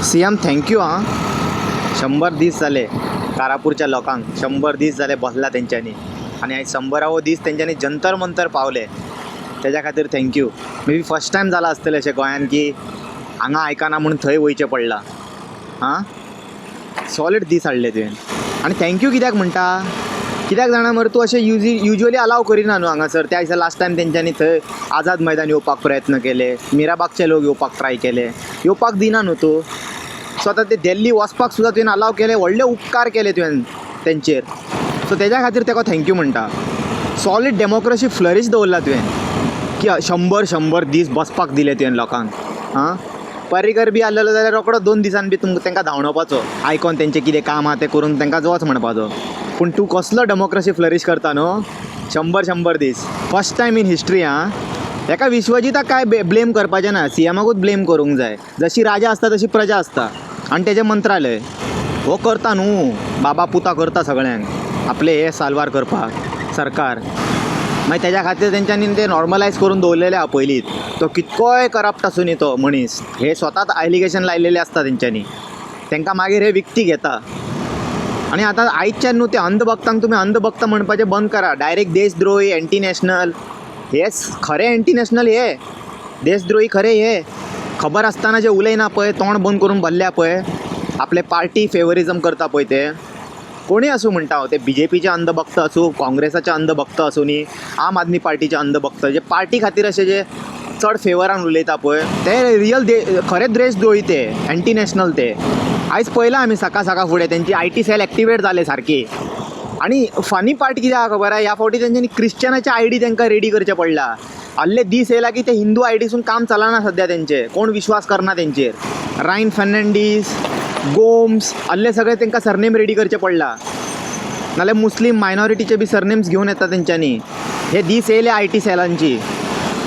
CM thank you हां. 100 दीस जाले कारापूरच्या लोकांक 100 दीस जाले बसला तेंच्यांनी आणि आयज 100वो दीस तेंच्यांनी जंतर मंतर पावले. तेज्या खातीर thank you. May be first time जाला आसतलें अशें गोंयान की हांगा आयकना म्हणून थंय वयचें पडलां. हां सॉलीड दीस हाडले तुवें आनी थँक्यू कित्याक म्हणटा कित्याक जाणा मरे तूं अशें युजली अलाव करिना न्हू हांगासर. त्या दिसा लास्ट टायम तेंच्यांनी थंय आझाद मैदान येवपाक प्रयत्न केले, मिराबागचे लोक येवपाक ट्राय केले, येवपाक दिना न्हू तूं. सो आतां ते दिल्ली वचपाक सुद्दां तुवें अलाव केले, व्हडले उपकार केले तुवें तेंचेर. सो तेज्या खातीर तेका थँक्यू म्हणटा. सॉलीड डेमोक्रेसी फ्लरीश दवरला तुवें की 100 दीस बसपाक दिले तुवें लोकांक. हां पर्रीकर बी आसलेलो जाल्यार रोकडो 2 दिसान बी तेंकां धांवणोवपाचो, आयकोन तेंचें कितें काम आहा तें करून तेंकां वच म्हणपाचो. पूण तूं कसलो डेमोक्रेसी फ्लरीश करता न्हू 100 दीस. First time in history. हां हेका विश्वजिताक काय ब्लेम करपाचें ना, सीएमाकूच ब्लेम करूंक जाय. जशी राजा आसता तशी प्रजा आसता आनी तेजें मंत्रालय हो करता न्हू. बाबा पुता करता सगळ्यांक आपले हे साल्वार करपाक सरकार. मागीर तेज्या खातीर तेंच्यांनी ते नॉर्मलायज करून दवरलेले आहा पयलींच. तो कितकोय करप्ट आसूं न्ही तो मनीस, हे स्वताच एलिगेशन लायलेले आसता तेंच्यांनी. तेंकां मागीर हे विकती घेता. आनी आतां आयच्यान न्हू ते अंधभक्तांक तुमी अंधभक्त म्हणपाचें बंद करा. डायरेक्ट देशद्रोही, एंटी नॅशनल, हेच खरे एंटी नॅशनल हे देशद्रोही खरे हे. खबर आसतना जे उलयना पळय, तोंड बंद करून बसल्या पळय, आपले पार्टी फेवरिजम करता पळय ते कोणी आसूं म्हणटा हांव. ते BJPचे अंधभक्त आसूं, काँग्रेसाचे अंधभक्त आसूं न्ही, आम आदमी पार्टीचे अंधभक्त, जे पार्टी खातीर अशे जे चड फेवरान उलयता पळय ते रियल खरे देशद्रोही ते एंटी नॅशनल ते. आयज पळयलां आमी सकाळ फुडें तेंची IT सेल एक्टिवेट जाले सारकी. आनी फनी पार्ट कितें आहा खबर आहा, ह्या फावटी तेंच्यांनी क्रिश्चनाचे ID तेंकां रेडी करचे पडला. आहले दीस येयला की ते हिंदू IDसून काम चलना सद्या तेंचे, कोण विश्वास करना तेंचेर. रायन फर्नांडीस, गोम्स आहले सगळे तेंकां सरनेम रेडी करचे पडला. नाल्यार मुस्लीम मायनॉरिटीचे बी सरनेम्स घेवन येता तेंच्यांनी. हे दीस येयले IT सेलांची.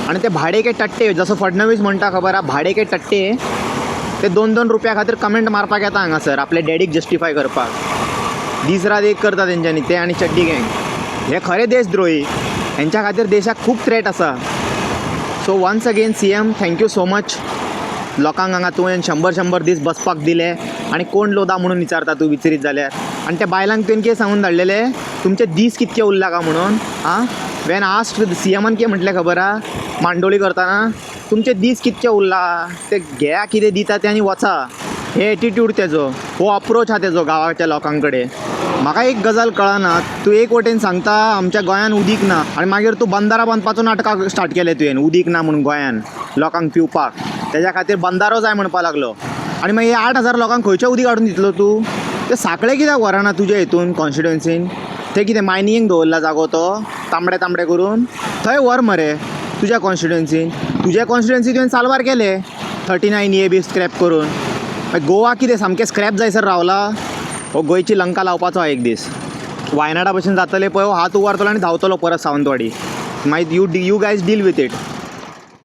आनी ते भाडे के टट्टे, जसो फडणवीस म्हणटा खबर आहा, भाडे के टट्टे ते 2-2 रुपया खातीर कमेंट मारपाक येता हांगासर आपले डॅडीक जस्टिफाय करपाक. दीस रात एक करता तेंच्यांनी ते आनी चड्डी गँग. हे खरे देशद्रोही. हेंच्या खातीर देशाक खूब थ्रेट आसा. So once again CM thank you so much. लोकांक हांगा तुवें 100 दीस बसपाक दिले आनी कोण लोदा म्हणून विचारता तूं विचारीत जाल्यार. आनी त्या बायलांक तुवें कितें सांगून धाडलेले तुमचे दीस कितके उरला काय म्हणून. आं वेन आस्क्ड CMन कितें म्हटलें खबर आहा मांडोळी करतना, तुमचे दीस कितके उरला, ते घेया कितें दिता तें आनी वचा. हे एटिट्यूड तेजो, हो अप्रोच आहा तेजो गांवाच्या लोकां कडेन. म्हाका एक गजाल कळना, तूं एक वटेन सांगता आमच्या गोंयान उदीक ना आनी मागीर तूं बंदारा बांदपाचो नाटकां स्टार्ट केलें तुवें. उदीक ना म्हणून गोंयान लोकांक पिवपाक, तेज्या खातीर बंदारो जाय म्हणपा लागलो. आनी मागीर 8,000 लोकांक खंयचें उदीक हाडून दितलो तूं. ते साखळे कित्याक व्हरना तुजे हितून कॉन्स्टिट्युएन्सीन. ते कितें मायनिंग दवरला जागो तो तांबडे करून, थंय व्हर मरे तुज्या कॉन्स्टिट्युएन्सीन. तुजे कॉन्स्टिट्युएन्सी तुवें साल्वार केले 39A बी स्क्रॅप करून. गोवा कितें सामकें स्क्रॅप जायसर रावला. हो गोंयची लंका लावपाचो एक दीस. वायनाडा भशेन जातले पळय, हो हात उवारतलो आनी धांवतलो परत सावंतवाडी. मागीर you guys deal with it.